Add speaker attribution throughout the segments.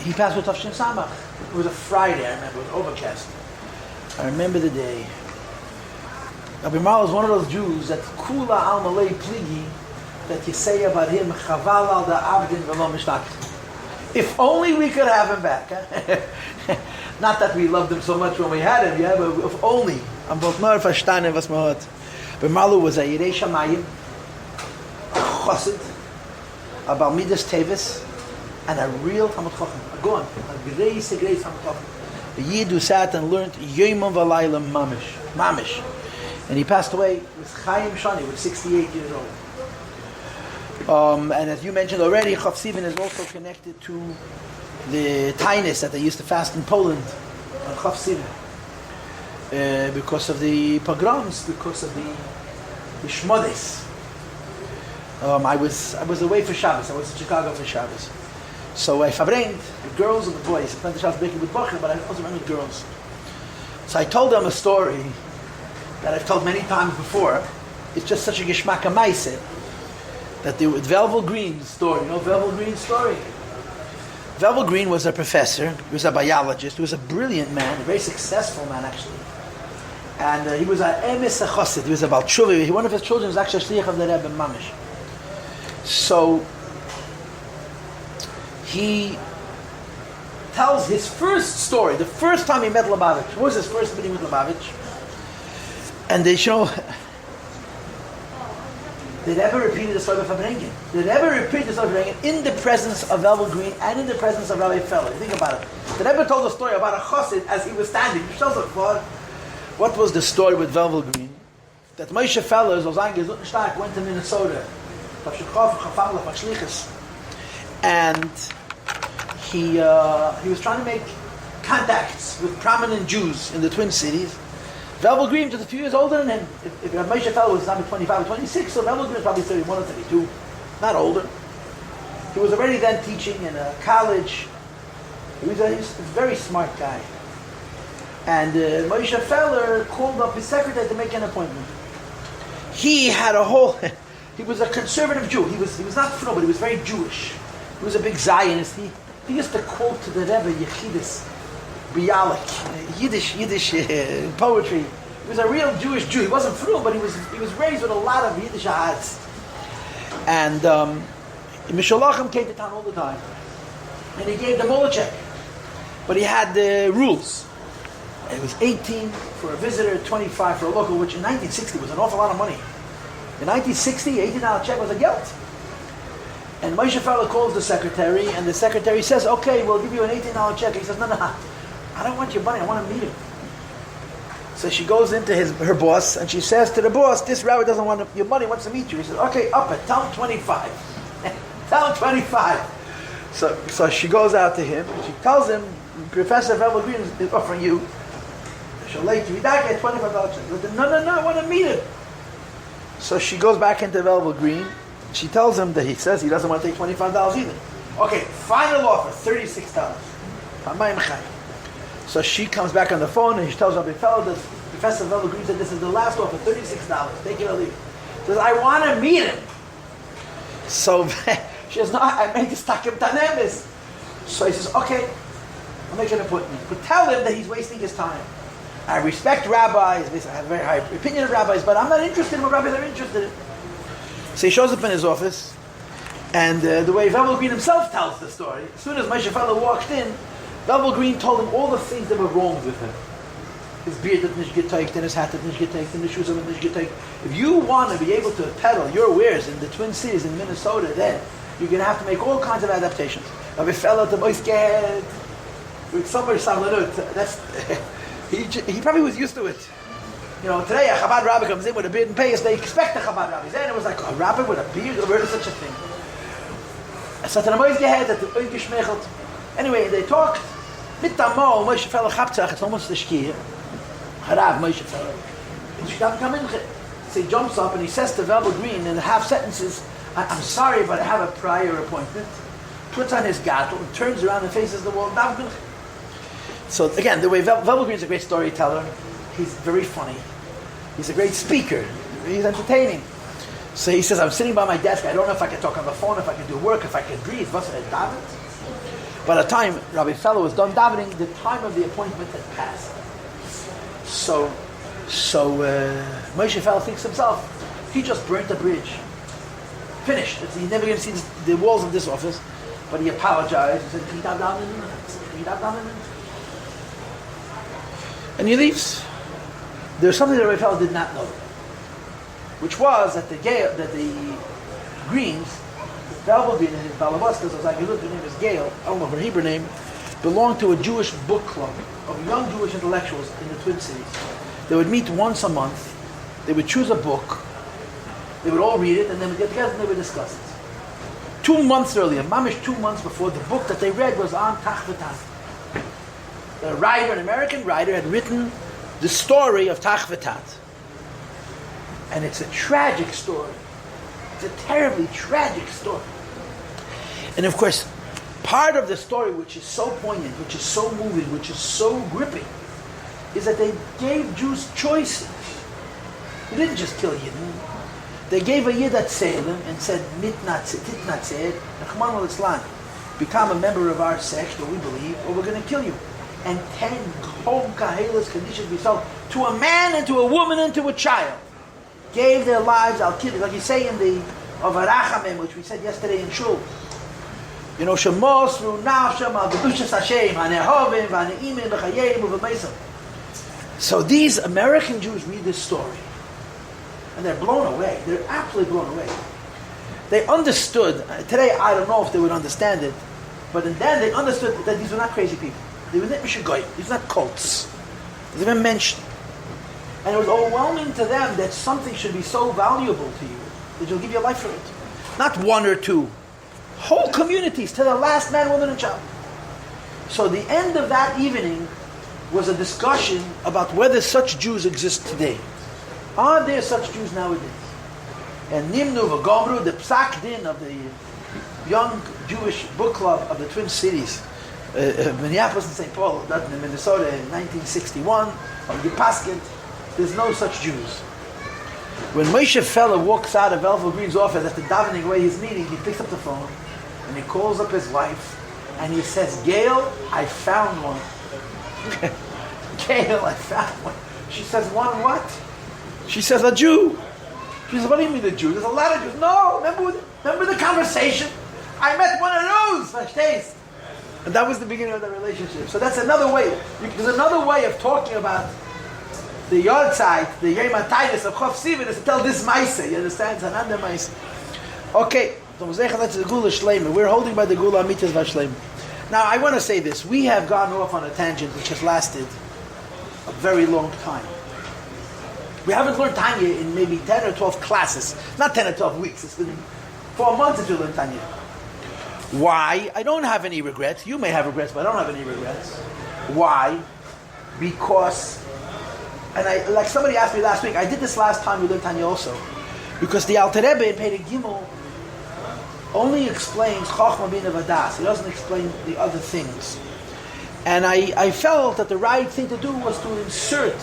Speaker 1: He passed with Tafshin Samach. It was a Friday, I remember. It was overcast. I remember the day. Rabbi Marl is one of those Jews that Kula al Malay Pligi, that you say about him, Chaval al da Avdin v'lo Mishnach. If only we could have him back. Not that we loved him so much when we had him, yeah, but if only. Am wollt nur verstanden, was man hat. Rabbi Marl was a Yirei Shamayim, a Chassid, a Balmidas Tevis, and a real Talmud Chacham, a Goan, a grace Talmud Chacham. A Yid who sat and learned Yomam V'Layla Mamish. And he passed away with Chaim Shani, was 68 years old. And as you mentioned already, Chav Sivan is also connected to the Tainus that they used to fast in Poland on Chav Sivan. Because of the pogroms, because of the Shmodes. I was away for Shabbos. I was in Chicago for Shabbos. So I verbringed the girls and the boys. I planned the Shabbos breaking with Bocher, but I also went with girls. So I told them a story that I've told many times before. It's just such a Geshmak HaMaaseh that the Velvel Green story. You know Velvel Green's story? Velvel Green was a professor. He was a biologist. He was a brilliant man, a very successful man actually. And he was an emes chassid. He was a baltshuva. One of his children was actually a shliach of the Rebbe Mamish. So he tells his first story, the first time he met Lubavitch. What was his first meeting with Lubavitch? And they show. They never repeated the story of Fabrengen. They never repeated the story of Fabrengen in the presence of Velvel Green and in the presence of Rabbi Feller. Think about it. They never told the story about a chassid as he was standing. What was the story with Velvel Green? That Moshe Feller, went to Minnesota. And he was trying to make contacts with prominent Jews in the Twin Cities. Velvel Green was a few years older than him. If Moshe Feller was not 25 or 26, so Velvel Green was probably 31 or 32, not older. He was already then teaching in a college. He was a very smart guy. And Moshe Feller called up his secretary to make an appointment. He had a whole... He was a conservative Jew. He was not Fro, but he was very Jewish. He was a big Zionist. He used to quote to the Rebbe Yechidus Bialik, Yiddish poetry. He was a real Jewish Jew. He wasn't Fro, but he was raised with a lot of Yiddish ads. And Mishalachim came to town all the time. And he gave them all a check. But he had the rules. It was 18 for a visitor, 25 for a local, which in 1960 was an awful lot of money. In 1960, $18 check was a geld. And Moshe Feller calls the secretary, and the secretary says, okay, we'll give you an $18 check. He says, no, I don't want your money, I want to meet him. So she goes into her boss, and she says to the boss, this rabbi doesn't want your money, wants to meet you. He says, okay, up it, tell him 25. Tell him 25. So she goes out to him, and she tells him, Professor Velvel Green is offering you, she'll let you back at $25 check. He says, no, I want to meet him. So she goes back into Velvel Green. She tells him that he says he doesn't want to take $25 either. Okay, final offer, $36. So she comes back on the phone and she tells Rabbi Feller that Professor Velvel Green said this is the last offer, $36. Take it or leave it. She says, I want to meet him. So she says, no, I made this takim tanemis. So he says, okay, I'll make an appointment. But tell him that he's wasting his time. I respect rabbis, I have a very high opinion of rabbis, but I'm not interested in what rabbis are interested in. So he shows up in his office, and the way Velvel Green himself tells the story, as soon as Moshe Feller walked in, Velvel Green told him all the things that were wrong with him. His beard didn't get taken, and his hat didn't get taken, and his shoes didn't get taken. If you want to be able to peddle your wares in the Twin Cities in Minnesota, then you're going to have to make all kinds of adaptations. Rabbi Feller to Moisket, with somebody Samlanut, that's... He probably was used to it. You know, today a Chabad rabbi comes in with a beard and payas, they expect a Chabad rabbi. Then it was like, a rabbi with a beard, where is such a thing? Anyway, they talked. Mit Tamol, Moshe Feller Chaptzach, it's almost the Shkir. Harav, Moshe Feller. And she doesn't come in. So he jumps up and he says to Velvel Green in half sentences, I'm sorry, but I have a prior appointment. Puts on his gattel and turns around and faces the wall. So again, the way Velvel Green is a great storyteller, he's very funny. He's a great speaker. He's entertaining. So he says, I'm sitting by my desk. I don't know if I can talk on the phone, if I can do work, if I can breathe. By the time Rabbi Feller was done davening, the time of the appointment had passed. So Moshe Feller thinks to himself, he just burnt the bridge. Finished. He's never going to see the walls of this office. But he apologized. He said, and he leaves. There's something that Rabbi Feller did not know, which was that the Greens, Valvoldin and his Balabaskas, as I look, their name is Gail, I don't know her Hebrew name, belonged to a Jewish book club of young Jewish intellectuals in the Twin Cities. They would meet once a month. They would choose a book. They would all read it, and then would get together and they would discuss it. 2 months earlier, mamish 2 months before, the book that they read was on Tach V'Tat. The writer, an American writer, had written the story of Tach V'Tat. And it's a tragic story. It's a terribly tragic story. And of course, part of the story which is so poignant, which is so moving, which is so gripping, is that they gave Jews choices. They didn't just kill Yidden. They gave a Yid at Salem and said, Titnatzed, Nachman al-Islam, become a member of our sect, or we believe, or we're going to kill you. And 10 home kahelas conditions be sold to a man and to a woman and to a child. Gave their lives al kiddush, like you say in the of Arachamim, which we said yesterday in Shul. You know, Shemosru nafsham al kedushas Hashem, hanehovim, haneimim, v'chayim, u'v'meisam. So these American Jews read this story, and they're blown away. They're absolutely blown away. They understood. Today, I don't know if they would understand it, but then they understood that these were not crazy people. They were not mishagoyim. These were not cults. They were mentioned. And it was overwhelming to them that something should be so valuable to you that you'll give your life for it. Not one or two. Whole communities, to the last man, woman, and child. So the end of that evening was a discussion about whether such Jews exist today. Are there such Jews nowadays? And Nimnu v'Gomru, the Psak Din of the young Jewish book club of the Twin Cities, Minneapolis and St. Paul, in Minnesota in 1961, of the Paskin, there's no such Jews. When Moshe Feller walks out of Elvo Green's office after davening away his meeting, he picks up the phone and he calls up his wife and he says, Gail, I found one. Gail, I found one. She says, one what? She says, a Jew. She says, what do you mean a Jew? There's a lot of Jews. No, remember the conversation? I met one of those. Verstehst? And that was the beginning of the relationship. So that's another way. There's another way of talking about the Yortzeit, the Yom HaTainus of Chof Sivan, is to tell this Maisa. You understand? It's another Maisa. Okay. We're holding by the Gula Amitas Vashleim. Now, I want to say this. We have gone off on a tangent which has lasted a very long time. We haven't learned Tanya in maybe 10 or 12 classes. Not 10 or 12 weeks. It's been 4 months since we learned Tanya. Why? I don't have any regrets. You may have regrets, but I don't have any regrets. Why? Because, and like somebody asked me last week, I did this last time we learned Tanya also, because the Alter Rebbe in Perek Gimel only explains Chochmah Bina Vadas. He doesn't explain the other things. And I felt that the right thing to do was to insert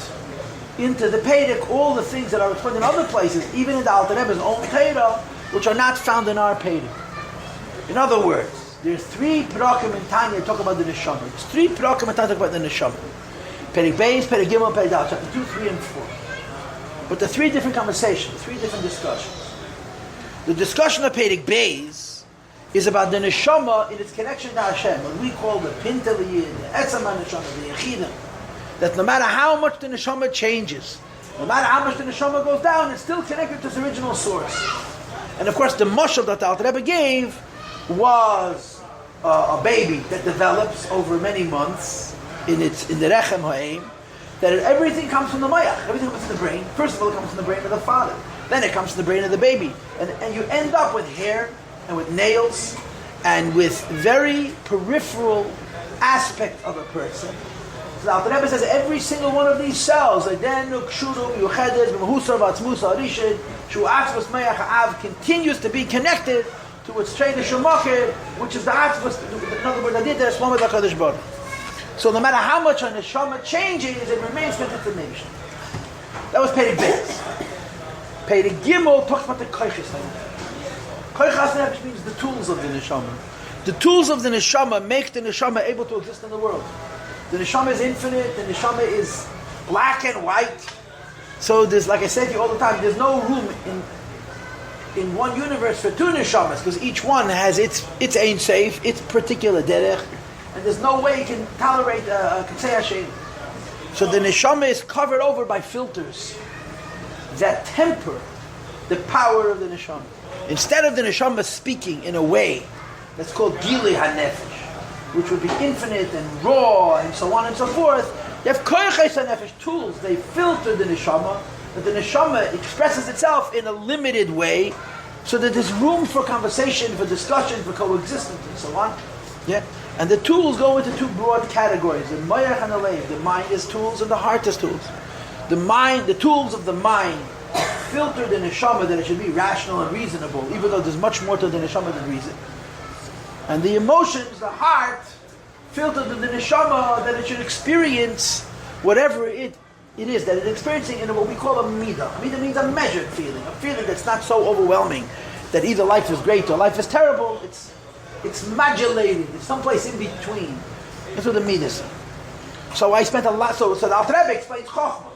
Speaker 1: into the Perek all the things that are explained in other places, even in the Alter Rebbe's own Torah, which are not found in our Perek. In other words, there's 3 Perakim in Tanya talk about the Neshama. There's 3 Perakim in Tanya talk about the Neshama. Perek Beis, Perek Gimel, Perek Dal, chapter 2, 3, and 4. But the 3 different conversations, 3 different discussions. The discussion of Perek Beis is about the Neshama in its connection to Hashem, what we call the Pintel Yid, the Etzem Neshama, the Yechidim. That no matter how much the Neshama changes, no matter how much the Neshama goes down, it's still connected to its original source. And of course, the mashal that the Alter Rebbe gave was a baby that develops over many months in the Rechem Ha'im, that everything comes from the Mayach, everything comes from the brain. First of all, it comes from the brain of the father. Then it comes from the brain of the baby. And you end up with hair and with nails and with very peripheral aspect of a person. So the Alter Rebbe says every single one of these cells, continues to be connected to its Treina Shemachir, which is the Atzvus, in other words, Adita Esmomad HaKadosh Baruch. So no matter how much a Neshama changes, it remains connected to the nation. That was Perek Beis. Perek Gimel talks about the Koiches. Koiches means the tools of the Neshama. The tools of the neshama make the neshama able to exist in the world. The neshama is infinite, the neshama is black and white. So there's, like I said to you all the time, there's no room in one universe for two neshamas, because each one has its Ein Sof, its particular derech, and there's no way you can tolerate Katzei Hashem. So the neshama is covered over by filters that temper the power of the neshama. Instead of the neshama speaking in a way that's called Gili HaNefesh, which would be infinite and raw and so on and so forth, you have Koyches HaNefesh, tools. They filter the neshama, that the neshama expresses itself in a limited way, so that there's room for conversation, for discussion, for coexistence, and so on. Yeah, and the tools go into two broad categories: the Mayach and the Leiv. The mind is tools, and the heart is tools. The mind, the tools of the mind, filter the neshama that it should be rational and reasonable, even though there's much more to the neshama than reason. And the emotions, the heart, filter the neshama that it should experience whatever it is that it's experiencing in what we call a midah. A midah means a measured feeling, a feeling that's not so overwhelming that either life is great or life is terrible. It's modulated. It's someplace in between. That's what the midah is. So I spent a lot. So the Alter Rebbe explains chokhmah.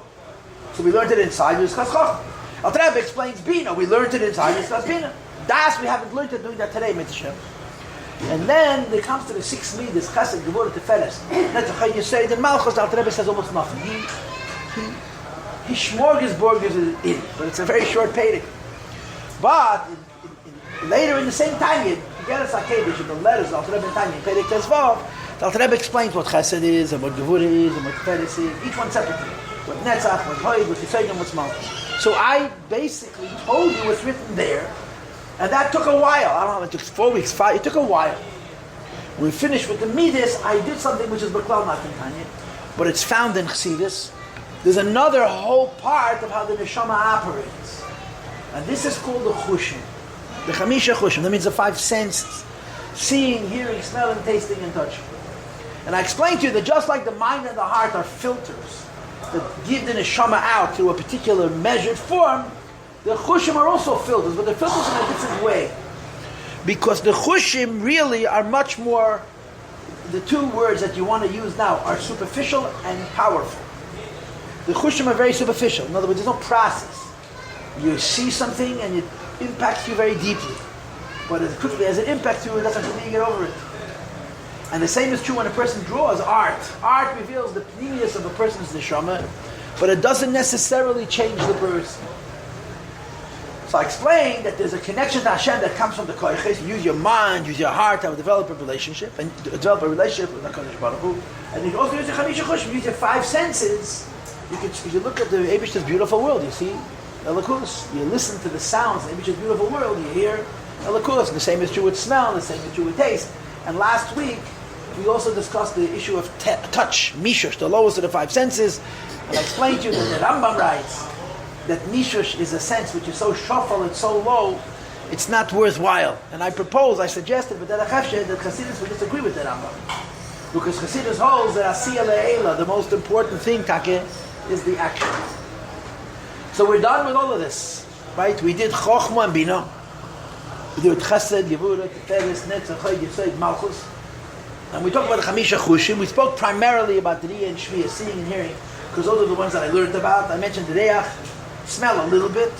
Speaker 1: So we learned it inside. We discussed chokhmah. Alter Rebbe explains bina. We learned it inside. We discussed bina. Das we haven't learned it, doing that today, Mitzvah. And then it comes to the 6 midas, chesed, gevurah, tiferes. That's how you say it in Malchus. The Alter Rebbe says almost nothing. He smorgasborgers it in, but it's a very short pedic. But later in the same Tanya, Geras HaKedesh, in the letters, Alter Rebbe and Tanya, Pedic Tezvav, the Alter Rebbe explains what chesed is, and what gevurah is, and what tiferes is, each one separately. What netzach, what hoid, what yisoid, and what's malchus. So I basically told you what's written there, and that took a while. I don't know, it took 4 weeks, 5, it took a while. When we finished with the midas, I did something which is Beklal not in Tanya, but it's found in Chassidus. There's another whole part of how the neshama operates. And this is called the chushim. The chamisha chushim. That means the 5 senses. Seeing, hearing, smelling, tasting, and touching. And I explained to you that just like the mind and the heart are filters that give the neshama out through a particular measured form, the chushim are also filters, but they're filters in a different way. Because the chushim really are much more, the 2 words that you want to use now are superficial and powerful. The chushim are very superficial. In other words, there's no process. You see something and it impacts you very deeply. But as quickly as it impacts you, it doesn't quickly get over it. And the same is true when a person draws art. Art reveals the pneumius of a person's neshama, but it doesn't necessarily change the person. So I explained that there's a connection to Hashem that comes from the koiches. You use your mind, use your heart to develop a relationship, and develop a relationship with HaKadosh Baruch Hu. And you can also use your chamisha chushim, use your 5 senses. If you look at the Eibishter's beautiful world, you see Elokus. You listen to the sounds of the Eibishter's beautiful world, you hear Elokus. The same is true with smell, the same is true with taste. And last week, we also discussed the issue of touch, mishush, the lowest of the 5 senses. And I explained to you that the Rambam writes that mishush is a sense which is so shofel and so low, it's not worthwhile. And I suggested, but that Chassidus would disagree with the Rambam. Because Chassidus holds that Asiyah Le'ela, the most important thing, Take, is the action. So we're done with all of this, right? We did Chochmah and Bina. We did Chesed, Gevurah, Tiferes, Netzach, Hoid, Yisoid, Malchus. And we talked about the Chamisha Chushim. We spoke primarily about Riyah and Shmiya, seeing and hearing, because those are the ones that I learned about. I mentioned the Reach, smell a little bit.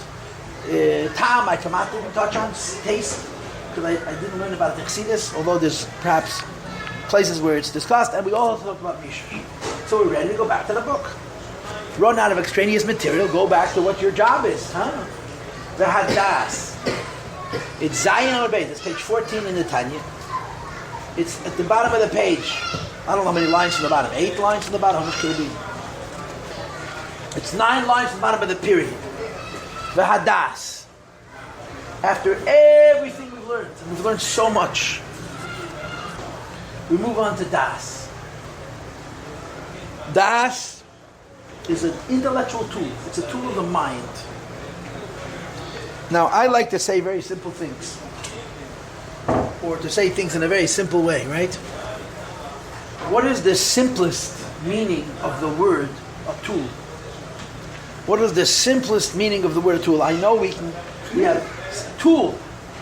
Speaker 1: Tam, I didn't touch on. Taste, because I didn't learn about the Chassidus, although there's perhaps places where it's discussed. And we also talked about Mishush. So we're ready to go back to the book. Run out of extraneous material, go back to what your job is. The Hadas. It's Zayin on Beis. It's page 14 in the Tanya. It's at the bottom of the page. I don't know how many lines from the bottom. 8 lines from the bottom. How much could it be? It's 9 lines from the bottom of the period. The Hadas. After everything we've learned, and we've learned so much, we move on to Das. Das is an intellectual tool. It's a tool of the mind. Now, I like to say very simple things, or to say things in a very simple way, right? What is the simplest meaning of the word a tool? What is the simplest meaning of the word a tool? I know we have tool,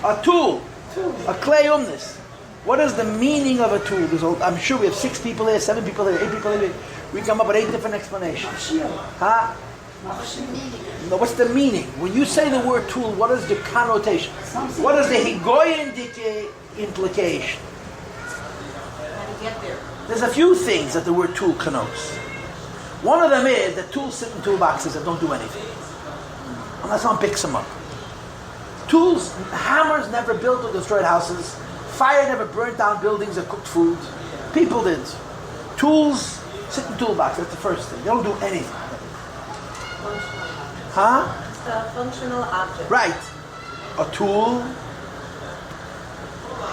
Speaker 1: a clay umnus. What is the meaning of a tool? I'm sure we have 6 people here, 7 people here, 8 people here. We come up with 8 different explanations. Huh? No, what's the meaning? When you say the word tool, what is the connotation? What is the higoyendike implication?
Speaker 2: How to get there?
Speaker 1: There's a few things that the word tool connotes. One of them is that tools sit in toolboxes and don't do anything unless someone picks them up. Tools, hammers never built or destroyed houses. Fire never burnt down buildings or cooked food. People did. Tools sit in toolboxes. That's the first thing. They don't do anything. Huh?
Speaker 2: It's a functional object.
Speaker 1: Right. A tool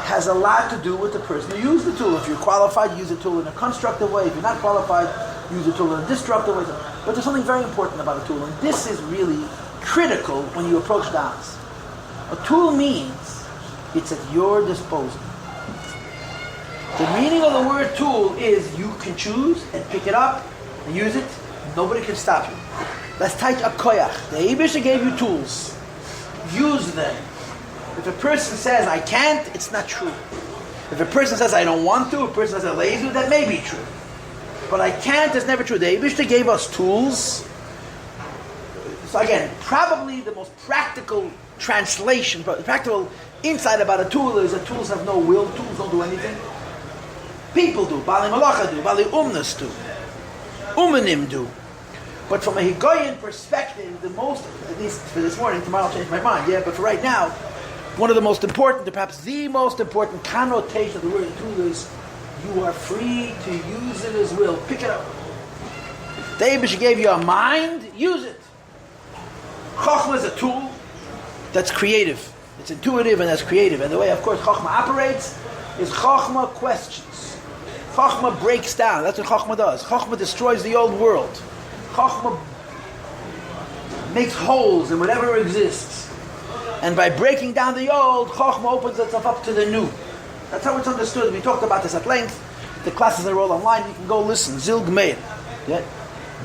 Speaker 1: has a lot to do with the person who uses the tool. If you're qualified, use the tool in a constructive way. If you're not qualified, use the tool in a destructive way. But there's something very important about a tool, and this is really critical when you approach dance. A tool means it's at your disposal. The meaning of the word tool is you can choose and pick it up and use it. Nobody can stop you. Let's take a koyach. The Eibusha gave you tools. Use them. If a person says, I can't, it's not true. If a person says, I don't want to, a person says, I'm lazy, that may be true. But I can't is never true. The Eibusha gave us tools. So again, probably the most practical translation, practical insight about a tool is that tools have no will. Tools don't do anything. People do. Bali Malacha do. Bali Umnas do. Umanim do. But from a Higoyan perspective, the most, at least for this morning, tomorrow I'll change my mind, but for right now, one of the most important, perhaps the most important connotation of the word tool is you are free to use it as will. Pick it up. The Eibusha gave you a mind, use it. Chokhmah is a tool that's creative. It's intuitive and that's creative. And the way, of course, Chokhmah operates is Chokhmah questions. Chokhmah breaks down. That's what Chokhmah does. Chokhmah destroys the old world. Chokhmah makes holes in whatever exists. And by breaking down the old, Chokhmah opens itself up to the new. That's how it's understood. We talked about this at length. The classes are all online. You can go listen. Zilg Meir. Yeah?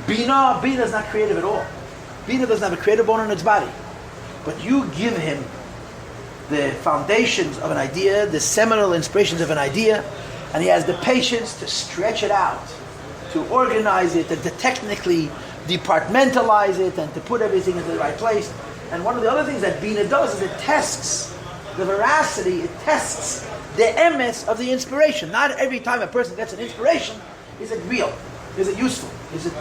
Speaker 1: Bina is not creative at all. Bina doesn't have a creative bone in its body. But you give him the foundations of an idea, the seminal inspirations of an idea, and he has the patience to stretch it out, to organize it, and to technically departmentalize it, and to put everything into the right place. And one of the other things that Bina does is it tests the veracity, it tests the emes of the inspiration. Not every time a person gets an inspiration, is it real? Is it useful? Is it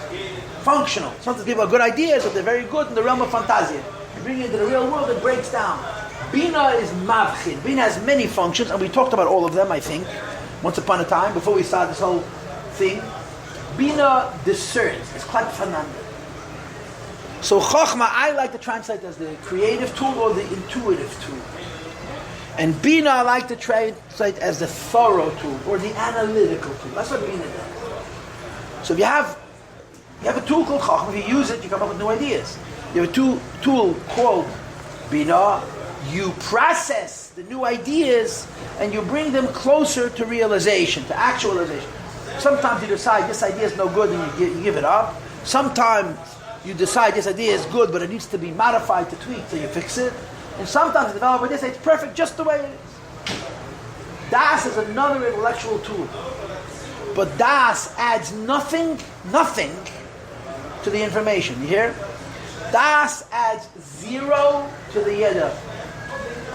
Speaker 1: functional? Sometimes people have good ideas, but they're very good in the realm of fantasia. You bring it into the real world, it breaks down. Bina is mavchin. Bina has many functions, and we talked about all of them, I think, once upon a time, before we started this whole thing. Bina discerns. It's quite fananda. So Chokhmah, I like to translate as the creative tool or the intuitive tool. And Bina, I like to translate as the thorough tool or the analytical tool. That's what Bina does. So if you have a tool called Chokhmah, if you use it, you come up with new ideas. You have a tool called Bina, you process the new ideas and you bring them closer to realization, to actualization. Sometimes you decide this idea is no good and you give it up. Sometimes you decide this idea is good but it needs to be modified, to tweak, so you fix it. And sometimes the developer say it's perfect just the way it is. Das is another intellectual tool. But Das adds nothing to the information. You hear? Das adds 0 to the Yeda.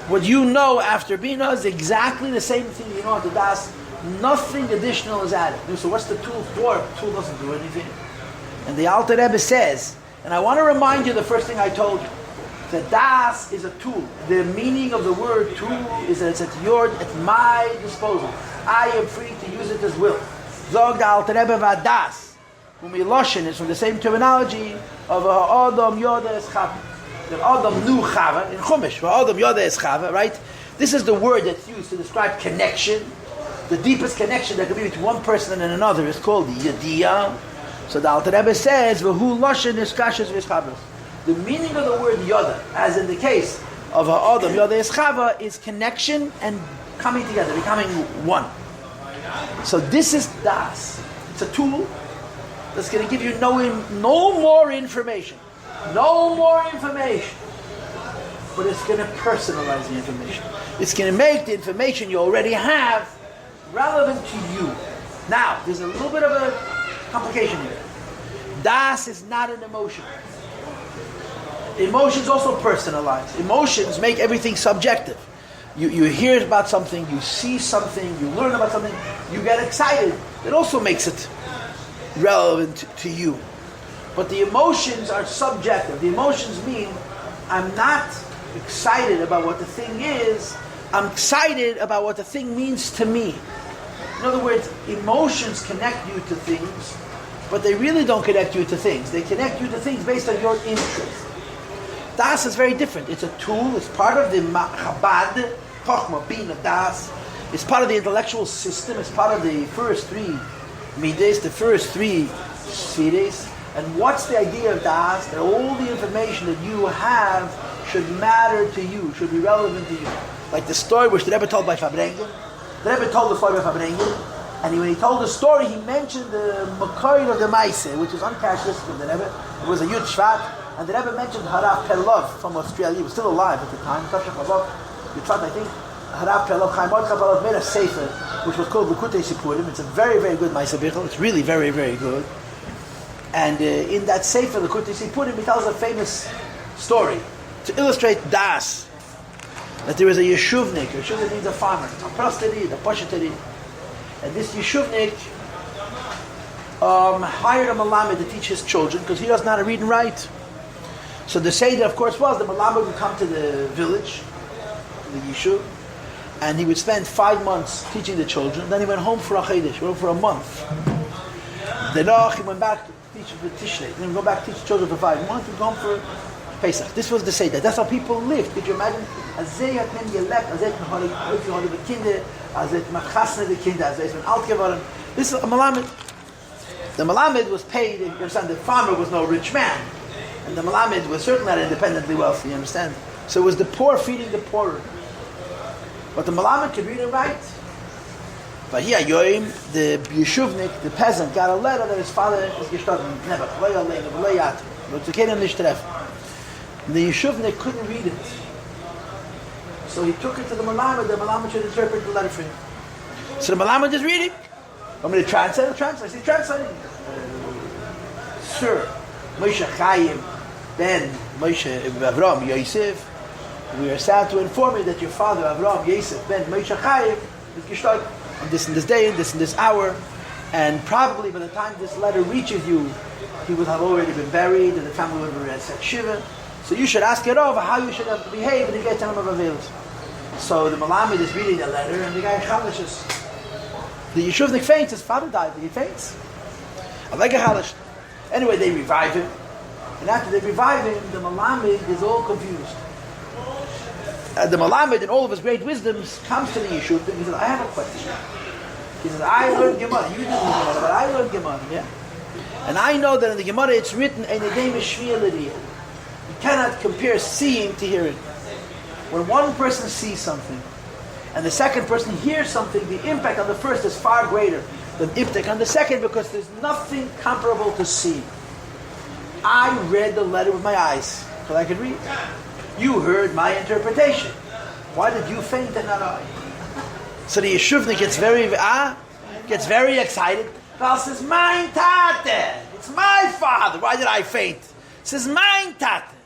Speaker 1: What you know after Bina is exactly the same thing you know after Das. Nothing additional is added. So what's the tool for? The tool doesn't do anything. And the Alter Rebbe says, and I want to remind you the first thing I told you, that Das is a tool. The meaning of the word tool is that it's at my disposal. I am free to use it as will. Zog the Alter Rebbe Vadas. Umiloshin is from the same terminology of Adam Yoda Eschava. The Adam knew Chava in Chumash. Adam Yoda Eschava, right? This is the word that's used to describe connection. The deepest connection that can be between one person and another is called Yediyah. So the Alter Rebbe says, "V'hu loshen iskashes v'eschavas." The meaning of the word Yoda, as in the case of Adam Yoda Eschava, is connection and coming together, becoming one. So this is Das. It's a tool that's going to give you no more information. No more information. But it's going to personalize the information. It's going to make the information you already have relevant to you. Now, there's a little bit of a complication here. Das is not an emotion. Emotions also personalized. Emotions make everything subjective. You hear about something, you see something, you learn about something, you get excited. It also makes it relevant to you. But the emotions are subjective. The emotions mean I'm not excited about what the thing is, I'm excited about what the thing means to me. In other words, emotions connect you to things, but they really don't connect you to things. They connect you to things based on your interest. Das is very different. It's a tool, it's part of the Chabad, Chochmah, Bina, Das. It's part of the intellectual system, it's part of the first three Midas, the first three Sfiris. And what's the idea of Das? That all the information that you have should matter to you, should be relevant to you. Like the story which the Rebbe told by Fabrengen. The Rebbe told the story by Fabrengen, and when he told the story, he mentioned the Makar of the Maise, which is uncharacteristic of the Rebbe. It was a Yud Shvat, and the Rebbe mentioned Harav Perlov from Australia. He was still alive at the time. Yud Shvat, I think. Harav Perlov, Chaim Mordechai Perlov made a sefer, which was called L'Kutei Sipurim. It's a very, very good Maise Bichel. It's really very, very good. And in that sefer, L'Kutei Sipurim, he tells a famous story to illustrate Das. That there is a yeshuvnik. A yeshuvnik means a farmer. A prosteri, a posheteri. And this yeshuvnik hired a malamed to teach his children because he doesn't know how to read and write. So the seder, of course, was the malamed would come to the village, the yeshuv, and he would spend 5 months teaching the children. Then he went home for a chedesh, went home for a month. Then he went back to teach the tishrei. Then he would go back to teach children for 5 months. He would go home for Pesach. This was the Seder. That's how people lived. Could you imagine? Azay hat men gelebt, azay hat men heute mit Kinder, azay hat man chasne die Kinder, azay hat man alt geworden. This is a Malamed. The Malamed was paid, you understand, the farmer was no rich man. And the Malamed was certainly not independently wealthy, you understand? So it was the poor feeding the poorer. But the Malamed could read and write. But here, Yoim, the Yeshuvnik, the peasant, got a letter that his father is gestorben. Never. The Yeshuvnik couldn't read it. So he took it to the Malamed should interpret the letter for him. So the Malamed is reading. Want me to translate? I'll translate. He's translating. Sir, Moshe Chaim, Ben Moshe Avram Yosef, we are sad to inform you that your father Avram Yosef Ben Moshe Chaim is gestorben on this and this day, and this hour, and probably by the time this letter reaches you, he would have already been buried, and the family would have set shiva. So you should ask it over how you should have behaved in the time of Avelis. So the Malamed is reading the letter, and the guy chalishes. The Yeshuvnik faints. His father died. He faints. I like a chalish. Anyway, they revive him, and after they revive him, the Malamed is all confused. The Malamed, in all of his great wisdoms, comes to the Yeshuvnik and he says, "I have a question." He says, "I learned Gemara. You didn't learn Gemara, but I learned Gemara. Yeah, and I know that in the Gemara it's written, "Ein edei mishmiya l'riyah." You cannot compare seeing to hearing. When one person sees something and the second person hears something, the impact on the first is far greater than impact on the second because there's nothing comparable to seeing. I read the letter with my eyes so I could read. You heard my interpretation. Why did you faint and not I? So the Yeshuvnik gets very excited. Paul says, "Mein Tate! It's my father. Why did I faint?" He says, "Mein Tate."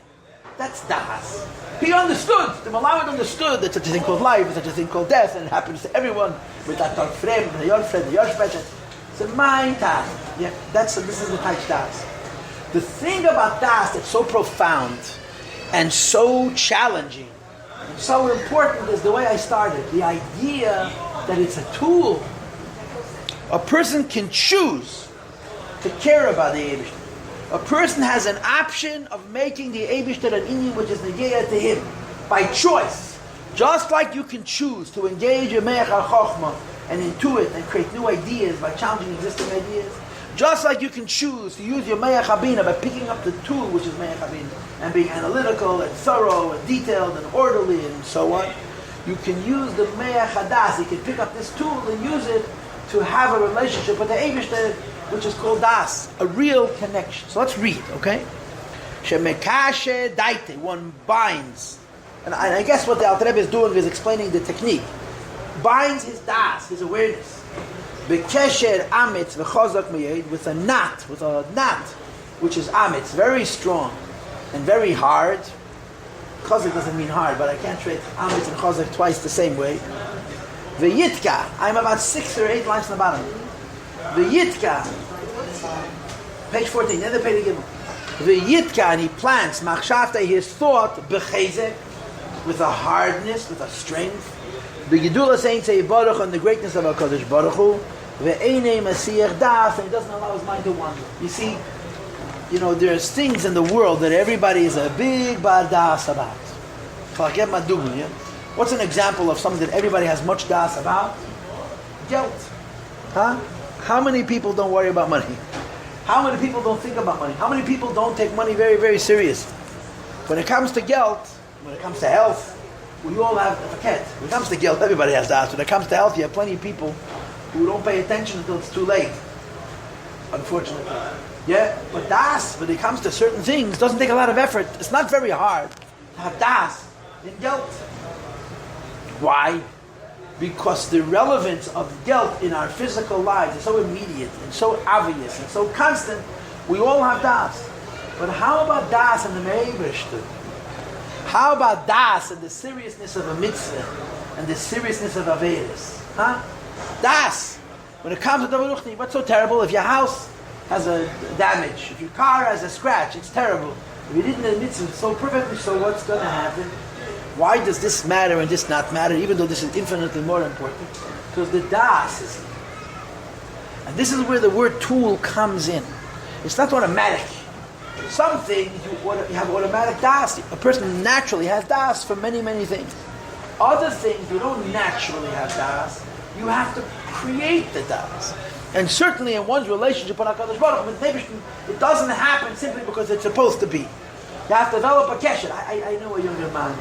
Speaker 1: That's Das. He understood. The Malamed understood that such a thing called life, such a thing called death, and it happens to everyone. With that talk frem, the Yorfred, the Yorshbechet. So mein Tate. Yeah, this is the Taich Das. The thing about Das that's so profound and so challenging and so important is the way I started. The idea that it's a tool. A person can choose to care about the Eibishter. A person has an option of making the Eibishter an Inyan which is Negeya to him by choice. Just like you can choose to engage in Me'ach HaChochmah and intuit and create new ideas by challenging existing ideas. Just like you can choose to use your Me'ach HaBina by picking up the tool which is Me'ach HaBina and being analytical and thorough and detailed and orderly and so on. You can use the Me'ach HaDas. You can pick up this tool and use it to have a relationship with the Eibishter, which is called Das, a real connection. So let's read, okay? Shemekashe daite, one binds. And I guess what the Alter Rebbe is doing is explaining the technique. binds his das, his awareness. Bekesher amitz v'chazak miyed, with a knot, which is amitz, very strong and very hard. Chazak doesn't mean hard, but I can't trade amitz and chazak twice the same way. V'yitka, I'm about 6 or 8 lines on the bottom. V'yitka, page 14, then the page again. V'yitka, and he plants, machshavte, his thought, b'chezek, with a hardness, with a strength. V'gidula saying say baruch on the greatness of HaKadosh Baruch Hu. V'einei masiyach das, and he doesn't allow his mind to wander. You see, there's things in the world that everybody is a big bar das about. What's an example of something that everybody has much das about? Guilt. Huh? How many people don't worry about money? How many people don't think about money? How many people don't take money very, very serious? When it comes to guilt, when it comes to health, we all have a cat. When it comes to guilt, everybody has das. When it comes to health, you have plenty of people who don't pay attention until it's too late. Unfortunately. Yeah? But das, when it comes to certain things, doesn't take a lot of effort. It's not very hard to have das in guilt. Why? Because the relevance of guilt in our physical lives is so immediate and so obvious and so constant. We all have das. But how about das in the Meibishter? How about das and the seriousness of a mitzvah and the seriousness of Averis? Huh? Das. When it comes to Davar, what's so terrible? If your house has a damage, if your car has a scratch, it's terrible. If you didn't admit it so perfectly, so what's going to happen? Why does this matter and this not matter, even though this is infinitely more important? Because the das is here. And this is where the word tool comes in. It's not automatic. Some things you have automatic das. A person naturally has das for many, many things. Other things you don't naturally have das. You have to create the das. And certainly in one's relationship with HaKadosh Baruch Hu, it doesn't happen simply because it's supposed to be. You have to develop a kesher. I know a younger man.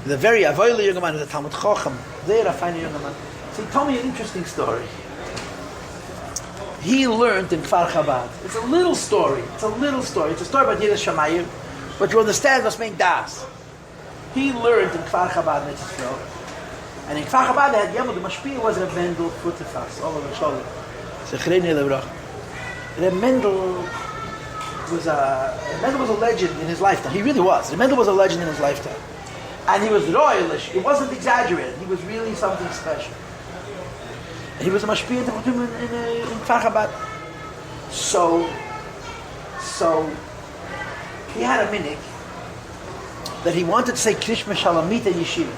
Speaker 1: The very avoidly younger man is a Talmud Chacham. There I find a younger man. So he told me an interesting story. He learned in Kfar Chabad. It's a little story. It's a story about Yiras Shamayim, but you understand what's being das. He learned in Kfar Chabad, Mitzvah. And in Kfar Chabad, they had Yemud, the Mashpia was Reb Mendel Futefas, all over the shoulder. Zechreni Lebrach. Reb Mendel was a legend in his lifetime. He really was. Reb Mendel was a legend in his lifetime. And he was royalish. It wasn't exaggerated. He was really something special. And he was a mashpia in Kfar Chabad. So he had a minhag that he wanted to say Krishma Shalamit and Yeshiva.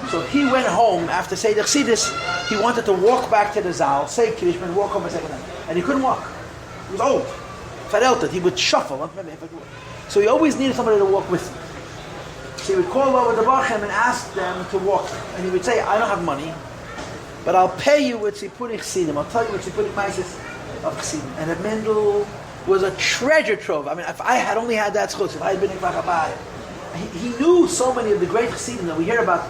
Speaker 1: So he went home after Seder Chassidus. He wanted to walk back to the Zal, say Krishma, and walk home a second time. And he couldn't walk. He was old. Farelted. He would shuffle. So he always needed somebody to walk with him. So he would call over the Bachem and ask them to walk. And he would say, I don't have money, but I'll pay you with Tzipuri Chsidim. I'll tell you what Tzipuri Maisis of Chsidim. And Reb Mendel was a treasure trove. I mean, if I had only had that schutz, if I had been in Kfar Chabad, he knew so many of the great Chsidim that we hear about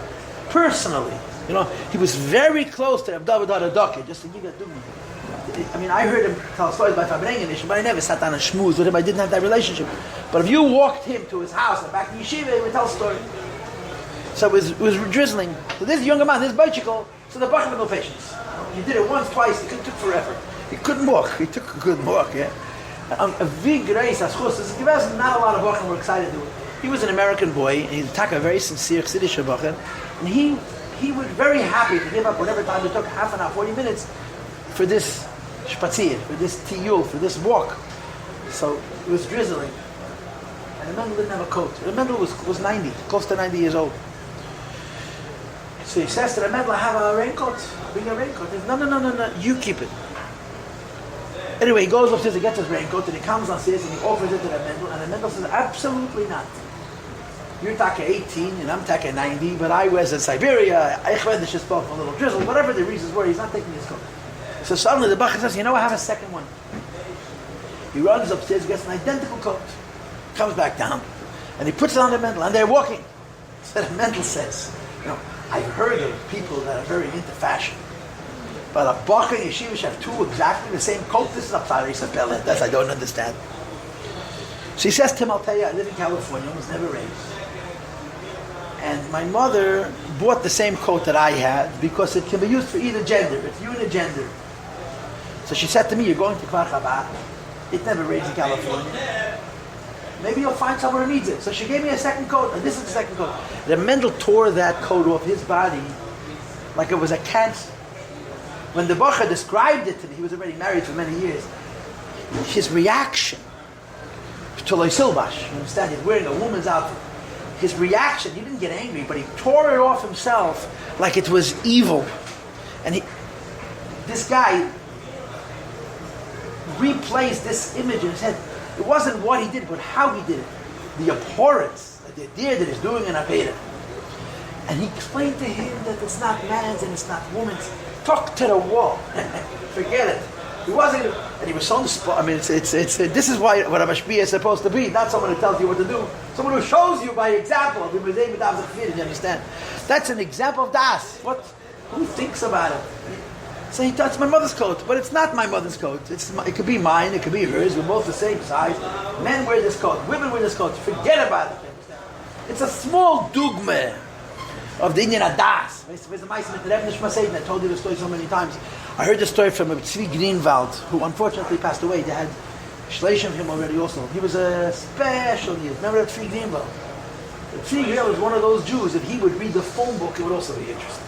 Speaker 1: personally. He was very close to Reb David Haradaki, just to give you a dugma. I mean, I heard him tell stories by Fabrengen, but I never sat down and schmoozed with him. I didn't have that relationship. But if you walked him to his house and back to Yeshiva, he would tell stories. So it was drizzling. So this younger man, this bicycle, so the Bachman had no patience. He did it once, twice, it took forever. He couldn't walk. He took a good walk, yeah. A big race, not a lot of Bachman were excited to do it. He was an American boy, and he'd a very sincere Chassidish Bachman, and he was very happy to give up whatever time it took, half an hour, 40 minutes, for this spazier, for this tiyul, for this walk. So it was drizzling. And the Mendel didn't have a coat. The Mendel was 90, close to 90 years old. So he says to the Mendel, I have a raincoat. Bring a raincoat. He says, no, you keep it. Anyway, he goes upstairs, he gets his raincoat, and he comes downstairs and he offers it to the Mendel, and the Mendel says, absolutely not. You're talking 18 and I'm talking 90, but I was in Siberia, I just spoke a little drizzle, whatever the reasons were, he's not taking his coat. So suddenly the Bachar says, I have a second one. He runs upstairs, gets an identical coat, comes back down, and he puts it on the Mendel, and they're walking. So the Mendel says, I've heard of people that are very into fashion, but a Bachar and Yeshiva should have two exactly the same coat. This is a Paris Appellant. That's I don't understand. So he says, Tim, I'll tell you, I live in California, I was never raised. And my mother bought the same coat that I had because it can be used for either gender. It's unigender. So she said to me, "You're going to Kfar Chabad. It never rains in California. Maybe you'll find someone who needs it." So she gave me a second coat, and this is the second coat. The Mendel tore that coat off his body like it was a cancer. When the Bacha described it to me, he was already married for many years. His reaction to Loy Silbash, you understand, he's wearing a woman's outfit. His reaction, he didn't get angry, but he tore it off himself like it was evil. And this guy replaced this image in his head. It wasn't what he did, but how he did it. The abhorrence, the idea that he's doing an Aveda. And he explained to him that it's not man's and it's not woman's. Talk to the wall. Forget it. He wasn't, and he was so inspired. I mean, this is why what a mashpia is supposed to be, not someone who tells you what to do, someone who shows you by example. You understand? That's an example of das. Who thinks about it? So he thought it's my mother's coat, but it's not my mother's coat. It could be mine, it could be hers. We're both the same size. Men wear this coat, women wear this coat. Forget about it. It's a small dogma of the Indian Adas. I told you the story so many times. I heard the story from Tzvi Greenwald, who unfortunately passed away. They had shleishim of him already also. He was a special Yid. Remember that Tzvi Greenwald? Tzvi Greenwald was one of those Jews. If he would read the phone book, it would also be interesting.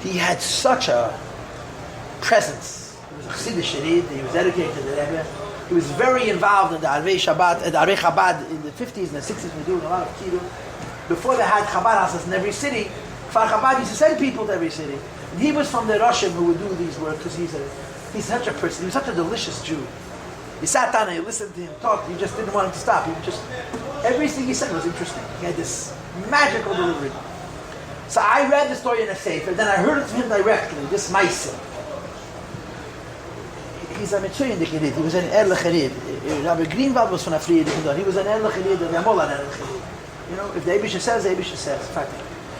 Speaker 1: He had such a presence. He was a Chassidish Yid. He was dedicated to the Rebbe. He was very involved in the Arvei Chabad in the 50s and the 60s. We were doing a lot of kiddush. Before they had Chabad houses in every city, Kfar Chabad used to send people to every city. And he was from the Russian who would do these work because he's such a person. He was such a delicious Jew. You sat down and you listened to him talk. You just didn't want him to stop. Everything he said was interesting. He had this magical delivery. So I read the story in a sefer. Then I heard it from him directly. This Maisa. He's a Mitzuyin Dikhirid. He was an Erlich Harid. Rabbi Greenwald was from a Fried. He was an Erlich Harid and Yamola Erlich Harid. You know, if the Eibusha says, the Eibusha says. In fact,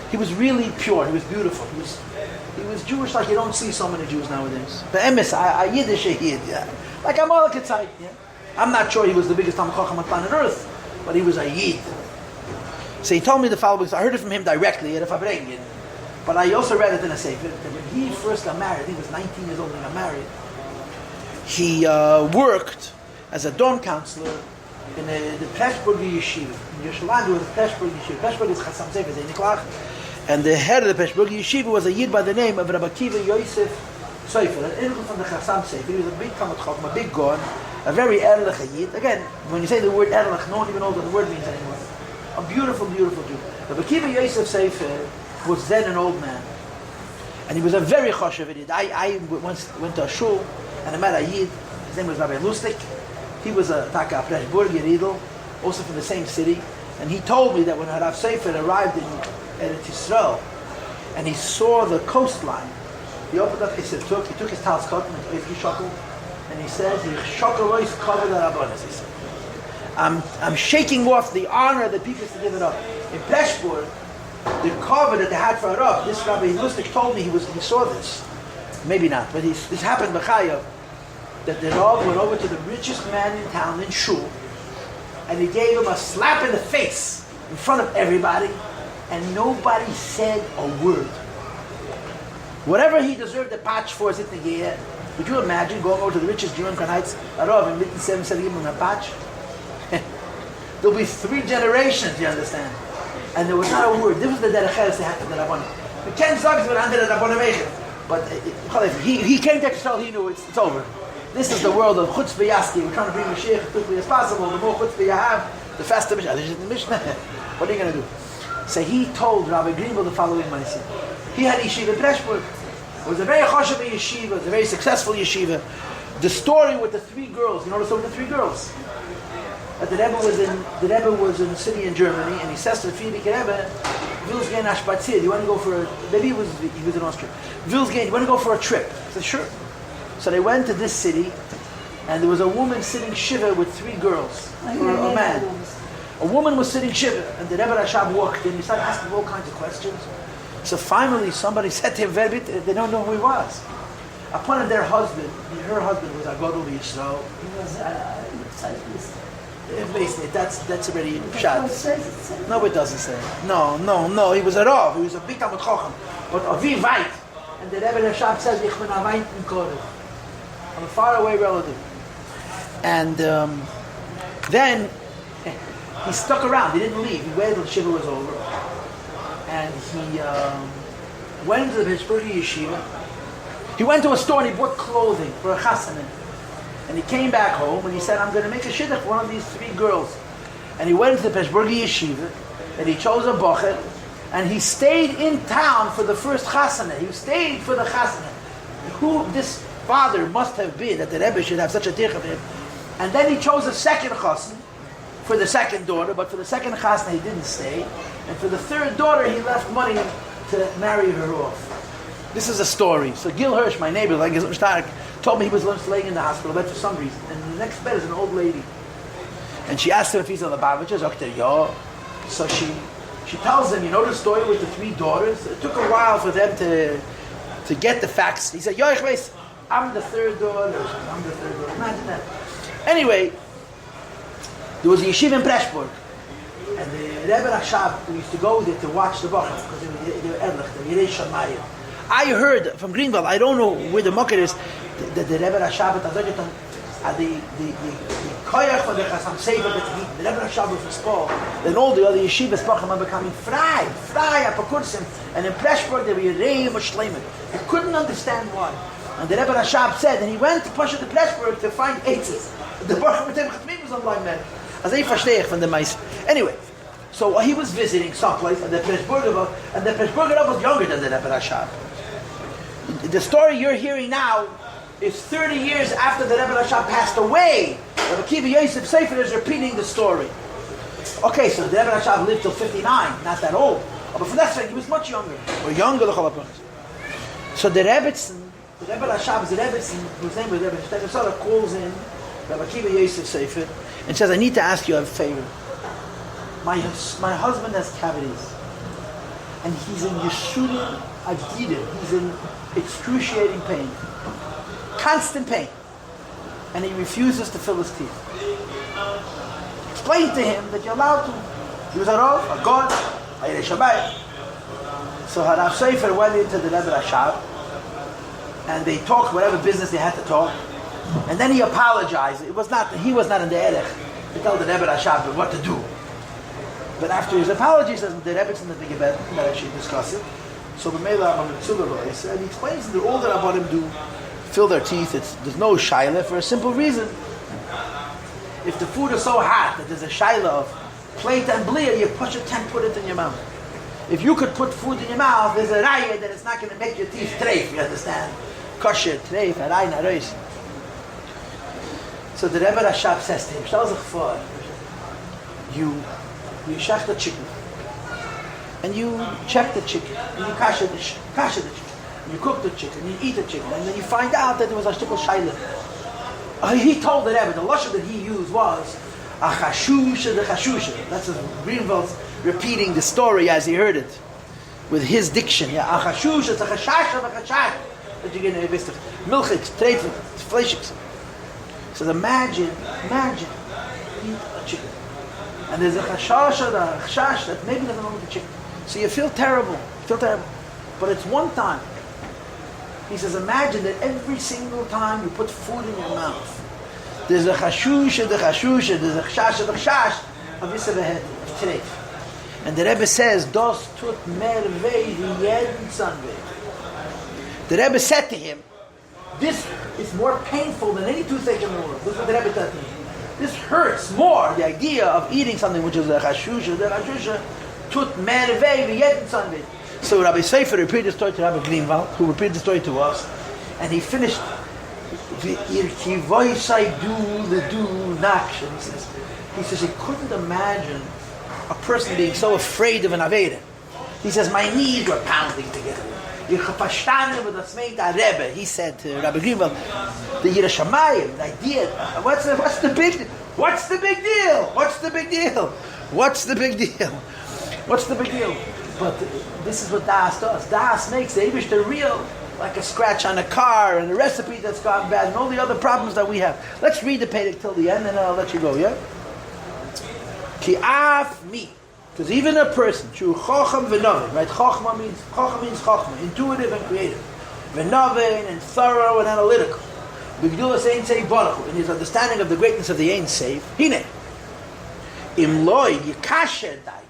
Speaker 1: he was really pure. He was beautiful. He was Jewish like you don't see so many Jews nowadays. But Emes, a Yiddish Yid, yeah. Like a Malakhitzai, yeah. I'm not sure he was the biggest Talmid Chacham on planet Earth, but he was a Yid. So he told me the following. I heard it from him directly at a Fabrengen. But I also read it in a Sefer. When he first got married, he was 19 years old when he got married. He worked as a dorm counselor in the Pressburg Yeshiva. In Yerushalayim, there was a Pressburg Yeshiva. Pressburg is Chassam Sefer, Zayniklach. And the head of the Pressburg Yeshiva was a Yid by the name of Rabbi Yossi Sefer, an Erlich from the Chassam Sefer. He was a big Talmid Chacham, a big Gon, a very Erlich Yid. Again, when you say the word Erlich, no one even knows what the word means anymore. A beautiful, beautiful Jew. Rabbi Yossi Sefer was then an old man. And he was a very choshev Yid. I once went to a shul and I met a Yid. His name was Rabbi Lustig. He was a Taka Pressburg Yeridl, also from the same city. And he told me that when Harav Sefer arrived in Eretz Yisrael and he saw the coastline, he opened up his Siftuk, he took his Tal's cotton and his Shokol, and he says, he said, I'm shaking off the honor that people used to give it up. In Pressburg, the cover that they had for Harav, this Rabbi Lustig told me he saw this. Maybe not, but this happened B'chayav. That the Rav went over to the richest man in town in Shul, and he gave him a slap in the face in front of everybody, and nobody said a word. Whatever he deserved a patch for is it the year. Would you imagine going over to the richest Jew in Kanheiz, a Rav in Mitten 7 said, give him a patch? There'll be 3 generations, you understand? And there was not a word. This was the Derecheres they had to the Rabbanim. The Ken Zog's were under the Rabbanim. But he came to Israel, he knew it's over. This is the world of chutzpah yaski. We're trying to bring Mashiach as quickly as possible. The more chutzpah you have, the faster Mishnah. What are you going to do? So he told Rabbi Greenwald the following Maaseh. He had yeshiva in Pressburg. It was a very choshev yeshiva. It was a very successful yeshiva. The story with the 3 girls. You know the story with the 3 girls? That the Rebbe was in a city in Germany, and he says to the Frierdiker Rebbe, "Will's gehen nach Spazier. You want to go for a?" Maybe he was in Austria. "Will's gehen. You want to go for a trip?" He said, "Sure." So they went to this city, and there was a woman sitting shiva with 3 girls, or a man. A woman was sitting shiva, and the Rebbe Rashab walked in. He started asking all kinds of questions. So finally, somebody said to him, they don't know who he was. Upon her husband was a Gadol Yisrael.
Speaker 3: He was
Speaker 1: Basically, that's already shot. No, it doesn't say. No. He was a Rav. He was a big Talmud Chacham. But Avi Veit, and the Rebbe Rashab says, "Ich bin a Veit in Kodesh." I'm a faraway relative. And then he stuck around. He didn't leave. He waited till Shiva was over, and he went to the Pittsburgh Yeshiva. He went to a store and he bought clothing for a chasana. And he came back home and he said, I'm going to make a shidduch for one of these 3 girls. And he went to the Pittsburgh Yeshiva and he chose a bocher and he stayed in town for the first chasana. He stayed for the chasana. Who this father must have been that the Rebbe should have such a tirch of him. And then he chose a second chasana for the second daughter, but for the second chasana he didn't stay. And for the third daughter he left money to marry her off. This is a story. So Gil Hirsch, my neighbor, like his Stark, told me he was laying in the hospital bed for some reason. And the next bed is an old lady. And she asked him if he's a Lubavitcher. So she tells him, you know the story with the 3 daughters? It took a while for them to get the facts. He said, I'm the third daughter. Imagine that. Anyway, there was a yeshiva in Pressburg. And the Rebbe Rashab used to go there to watch the Bachar because they were Erlich, the Yerei Shamayim. I heard from Greenville, I don't know where the market is, that the Rebbe Rashab the koyach for the Chasam Sefer, the Rebbe Rashab was Spal, then all the other yeshivas Bachar are becoming frei apakursim, and in Pressburg they were Yerei Mashleimet. He couldn't understand why. And the Rebbe Rashab said, and he went to push it to Pressburg to find eitzes. The Bachar Matem Chatmim was online man. As I verstehe from the mice. Anyway, so he was visiting someplace, and the Pressburger was younger than the Rebbe Rashab. The story you're hearing now is 30 years after the Rebbe Rashab passed away. Rabbi Kiva Yosef Sefer is repeating the story. Okay, so the Rebbe Rashab lived till 59, not that old. But for that sake, he was much younger. Or younger, so the Rebbe Rashab's Rebbetzin, whose name was Rebbe Shtefesara, calls in Rabbi Kiva Yosef Sefer and says, I need to ask you a favor. My husband has cavities. And he's in Yeshua Adida. He's in excruciating pain. Constant pain. And he refuses to fill his teeth. Explain to him that you're allowed to. He was a Rav, a God, a Yerei Shabbat. So Harav Sefer went into the Rebbe Rashab and they talked whatever business they had to talk. And then he apologized. He was not in the Erech to tell the Rebbe Rashab what to do. But after his apology, he says, the Rebbe's in the big event, that actually discuss it. So the Mela on the Tzula, and he explains that all the Rabbanim do fill their teeth. There's no shaila for a simple reason. If the food is so hot that there's a shaila of plate and blia, you push it, can't put it in your mouth. If you could put food in your mouth, there's a raya that it's not going to make your teeth treif, you understand? Kosher, treif, haray, narois. So the Rebbe Rashab says to him, stell sich vor, you shach the chicken, and you check the chicken, and you kasher the chicken, and you cook the chicken, and you eat the chicken, and then you find out that there was a shtickle shayla. He told the Rebbe, the lashon that he used was a chashusha the chashusha. That's Greenwald's repeating the story as he heard it with his diction. Yeah, a chashusha, it's a chashasha the chashash. That you get in a milchik, treifik, fleshik. He says, imagine, eat a chicken. And there's a chashasha, the chashash that maybe doesn't know the chicken. So you feel terrible. But it's one time. He says, imagine that every single time you put food in your mouth, there's a chashusha, there's a chashasha, the chashash of Yisrael, of treif. And the Rebbe says, dos tut mer weh jeden Sunday. The Rebbe said to him, this is more painful than any toothache in the world. This is what the Rebbe said to him. This hurts more, the idea of eating something which is a chashusha, tut mer weh jeden Sunday. So Rabbi Sefer repeated the story to Rabbi Greenwald, who repeated the story to us, and he finished, he says he couldn't imagine a person being so afraid of an Aveda. He says, my knees were pounding together. He said to Rabbi Greenwald, the Yerei Shamayim, the idea, what's the big deal? What's the big deal? But this is what Das does. Das makes the Eibishter real, like a scratch on a car and a recipe that's gone bad and all the other problems that we have. Let's read the Perek till the end and then I'll let you go, yeah? Ki af mi. Because even a person, shu chocham v'novin, right? Chochma means chochma, intuitive and creative. V'novin and thorough and analytical. B'gdulas ein seif baruch, in his understanding of the greatness of the ein seif. Hine. Im loy yikasher dai.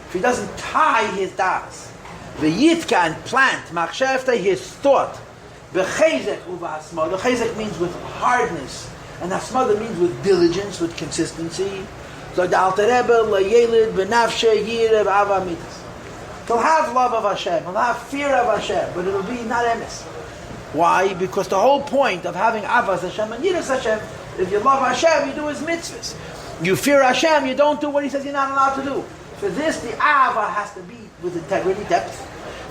Speaker 1: If he doesn't tie his das, v'yitka and plant, machshevta his thought, v'chezek uv'asma. The chezek means with hardness, and asma means with diligence, with consistency. So the Alter Rebbe, la'yelid b'nafshe yirev ava mitas. He'll have love of Hashem, he'll have fear of Hashem, but it'll be not emes. Why? Because the whole point of having avas Hashem and yiras Hashem, if you love Hashem, you do His mitzvahs. You fear Hashem, you don't do what He says you're not allowed to do. For this, the ava has to be with integrity, depth.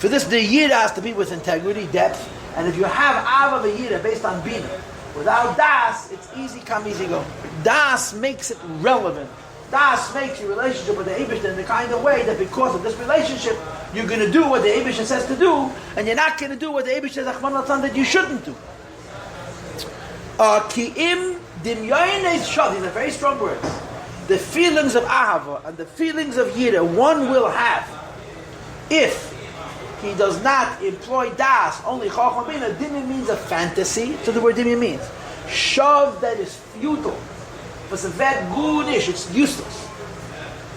Speaker 1: For this, the yira has to be with integrity, depth. And if you have ava v'yira based on bina, without das, it's easy come, easy go. Das makes it relevant. Das makes your relationship with the Eibishter in the kind of way that because of this relationship, you're going to do what the Eibishter says to do, and you're not going to do what the Eibishter says that you shouldn't do. Ki'im dimyoynes shad. These are very strong words. The feelings of ahava and the feelings of yira one will have if he does not employ das, only chacham bina. Dimya means a fantasy. So the word dimya means shav that is futile. It's a very goodish, it's useless.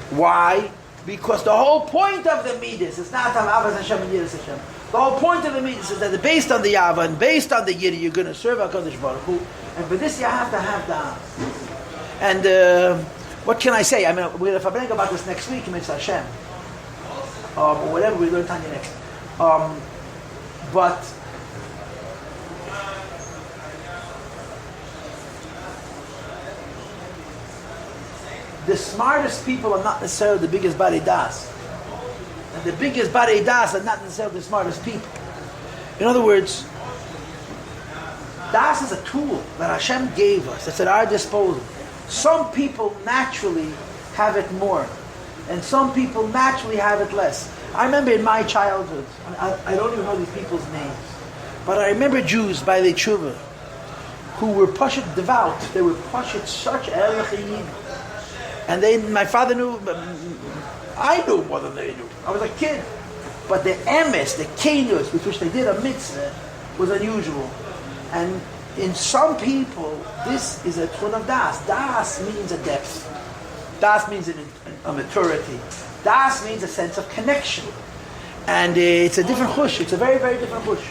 Speaker 1: Why? Because the whole point of the midas is not to have avas Hashem and yiras Hashem. The whole point of the midas is that based on the ava and based on the yira, you're going to serve HaKadosh Baruch Hu, and for this you have to have das. And what can I say? I mean, we'll bring about this next week, Mitzvah Hashem, or whatever we learn Tanya next. But the smartest people are not necessarily the biggest bari das. And the biggest bari das are not necessarily the smartest people. In other words, das is a tool that Hashem gave us. That's at our disposal. Some people naturally have it more. And some people naturally have it less. I remember in my childhood, I don't even know these people's names, but I remember Jews by the tshuva who were pashut devout. They were pashut such erechiyim. And my father knew, I knew more than they knew. I was a kid. But the emes, the kenus with which they did a mitzvah was unusual. And in some people, this is a tchun of das. Das means a depth. Das means a maturity. Das means a sense of connection. And it's a different chush. It's a very, very different chush.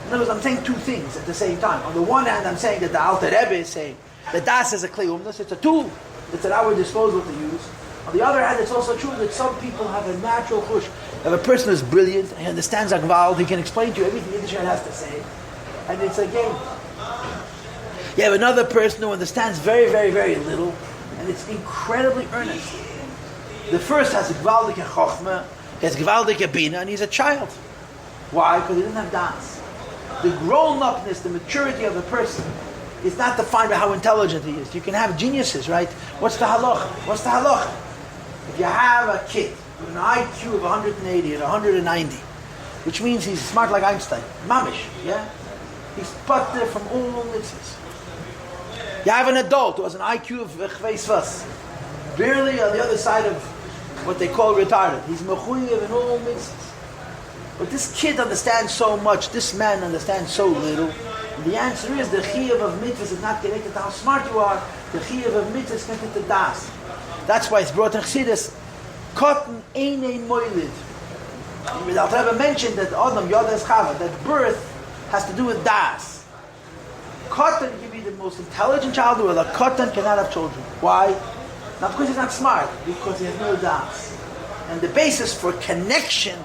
Speaker 1: In other words, I'm saying two things at the same time. On the one hand, I'm saying that the Alter Rebbe is saying that das is a kli umnus. It's a tool. It's at our disposal to use. On the other hand, it's also true that some people have a natural chush. If a person is brilliant, he understands Akval, he can explain to you everything Yiddish has to say. And it's a game. You have another person who understands very, very, very little, and it's incredibly earnest. The first has a gewaldige chokhmah, he has gewaldige bina, and he's a child. Why? Because he didn't have das. The grown-upness, the maturity of the person is not defined by how intelligent he is. You can have geniuses, right? What's the halacha? What's the halacha? If you have a kid with an IQ of 180 and 190, which means he's smart like Einstein, mamish, yeah? He's pater from all mitzvahs. You have an adult who has an IQ of chveis vas, barely on the other side of what they call retarded. He's mechuyev in all mitzvahs. But this kid understands so much, this man understands so little. And the answer is the chiyuv of mitzvahs is not connected to how smart you are. The chiyuv of mitzvahs is connected to das. That's why it's brought in Chassidus, Kotten einei moilid. The Alter Rebbe mentioned that Adam Yodas Chava, that birth has to do with das. Kotten can be the most intelligent child in the world. A Kotten cannot have children. Why? Not because he's not smart, because he has no das. And the basis for connection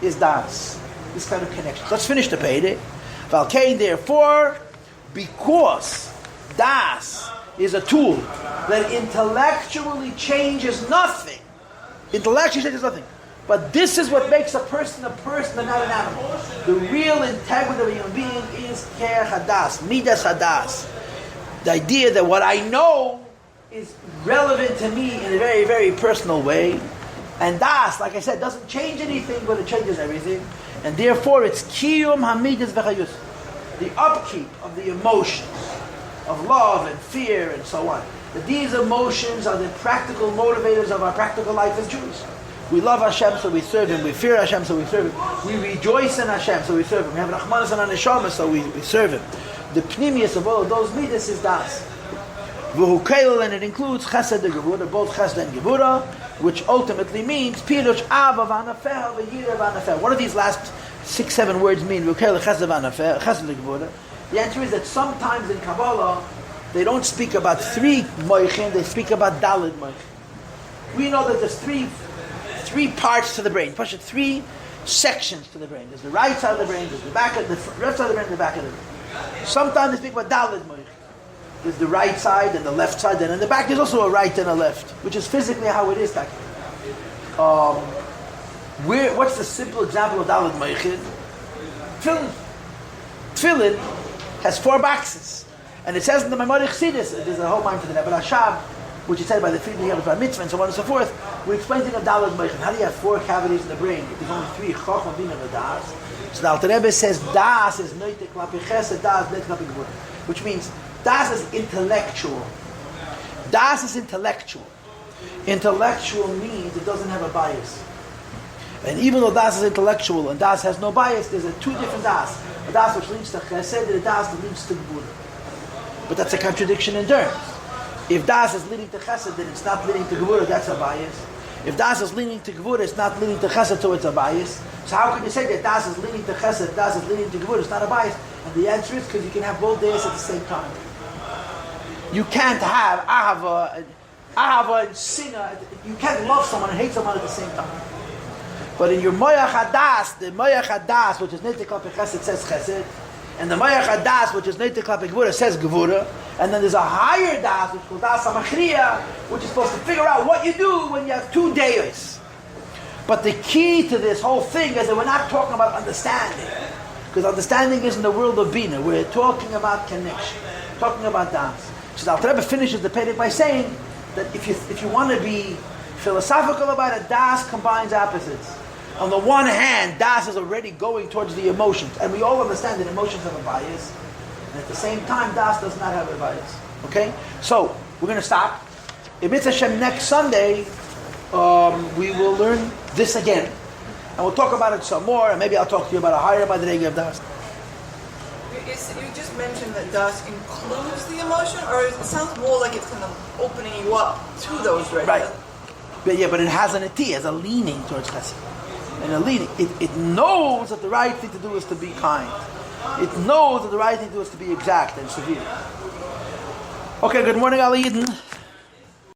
Speaker 1: is das. This kind of connection. Let's finish the payday. Valkain, therefore, because das is a tool that intellectually changes nothing. Intellectually changes nothing. But this is what makes a person and not an animal. The real integrity of a human being is ker hadas, midas hadas. The idea that what I know is relevant to me in a very, very personal way. And das, like I said, doesn't change anything, but it changes everything. And therefore it's kiyum hamidas v'chayus. The upkeep of the emotions of love and fear and so on. that these emotions are the practical motivators of our practical life as Jews. We love Hashem, so we serve Him. We fear Hashem, so we serve Him. We rejoice in Hashem, so we serve Him. We have Rachmanas and Neshama, so we serve Him. The pnimius of all of those midas is das. V'hu keil, and it includes chesed and gevura, both chesed and gevura, which ultimately means pirush ava v'anafeh v'yira v'anafeh. What do these last 6-7 words mean? V'hu keil chesed v'anafeh, chesed and gevura. The answer is that sometimes in Kabbalah they don't speak about 3 moichin, they speak about daled moichin. We know that there's three parts to the brain. Push it 3 sections to the brain. There's the right side of the brain, there's the back of the left side of the brain, and the back of the brain. Sometimes they speak about daled moichin. There's the right side and the left side, and in the back there's also a right and a left, which is physically how it is back here. What's the simple example of daled moichin? Tefillin. Tefillin has 4 boxes. And it says in the Maimonides Chassidus, there's a whole mind for the Rebbe Rashab, which is said by the Friedrich Rebbe Bar Mitzvah and so on and so forth. We explain things of daled moichin. How do you have 4 cavities in the brain? There's only 3 chochma, bina, and das. So the Alter Rebbe says das is noite klapi chesed, das noite klapi gevura, which means das is intellectual. Das is intellectual. Intellectual means it doesn't have a bias. And even though das is intellectual and das has no bias, there's 2 different das. A das which leads to chesed and a das that leads to gevura. But that's a contradiction in terms. If das is leading to chesed, then it's not leading to gevura, that's a bias. If das is leading to gevura, it's not leading to chesed, so it's a bias. So how can you say that das is leading to chesed, das is leading to gevura, it's not a bias? And the answer is because you can have both days at the same time. You can't have ahava and sinah. You can't love someone and hate someone at the same time. But in your moyach hadas, the moyach hadas, which is neitek klapi chesed, says chesed, and the moyach hadas, which is neitek klapi gevura, says gevura, and then there's a higher das, which is called das hamachriya, which is supposed to figure out what you do when you have 2 days. But the key to this whole thing is that we're not talking about understanding, because understanding is in the world of bina. We're talking about connection, talking about das. So the Alter Rebbe finishes the Perek by saying that if you want to be philosophical about it, das combines opposites. On the one hand, das is already going towards the emotions, and we all understand that emotions have a bias, and at the same time, das does not have a bias. Okay? So, we're going to stop. If it's Hashem next Sunday, we will learn this again, and we'll talk about it some more, and maybe I'll talk to you about a higher madrega of das.
Speaker 3: You just mentioned that das includes the emotion, or it sounds more like it's kind of opening you up to those right?
Speaker 1: Right. But it has an eti, has a leaning towards chesed. And a leaning. It knows that the right thing to do is to be kind. It knows that the right thing to do is to be exact and severe. Okay, good morning, Ali Eden.